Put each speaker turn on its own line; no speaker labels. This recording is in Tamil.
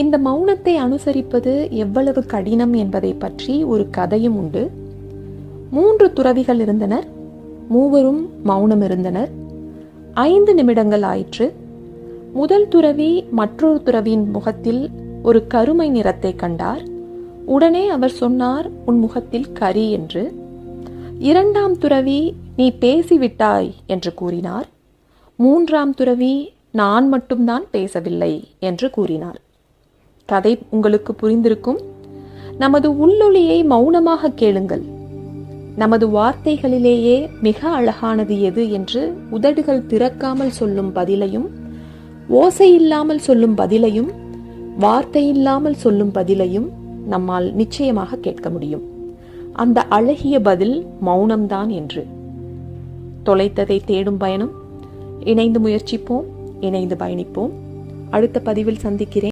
இந்த மௌனத்தை அனுசரிப்பது எவ்வளவு கடினம் என்பதை பற்றி ஒரு கதையும் உண்டு. 3 துறவிகள் இருந்தனர். மூவரும் மௌனம் இருந்தனர். 5 நிமிடங்கள் ஆயிற்று. முதல் துறவி மற்றொரு துறவியின் முகத்தில் ஒரு கருமை நிறத்தை கண்டார். உடனே அவர் சொன்னார், உன் முகத்தில் கரி என்று. 2ஆம் துறவி, நீ பேசிவிட்டாய் என்று கூறினார். 3ஆம் துறவி, நான் மட்டும்தான் பேசவில்லை என்று கூறினார். கதை உங்களுக்கு புரிந்திருக்கும். நமது உள்ளொளியை மௌனமாக கேளுங்கள். நமது வார்த்தைகளிலேயே மிக அழகானது எது என்று உதடுகள் திறக்காமல் சொல்லும் பதிலையும், ஓசையில்லாமல் சொல்லும் பதிலையும், வார்த்தையில்லாமல் சொல்லும் பதிலையும் நம்மால் நிச்சயமாக கேட்க முடியும். அந்த அழகிய பதில் மௌனம்தான் என்று. தொலைத்ததை தேடும் பயணம். இணைந்து முயற்சிப்போம், இணைந்து பயணிப்போம். அடுத்த பதிவில் சந்திக்கிறேன்.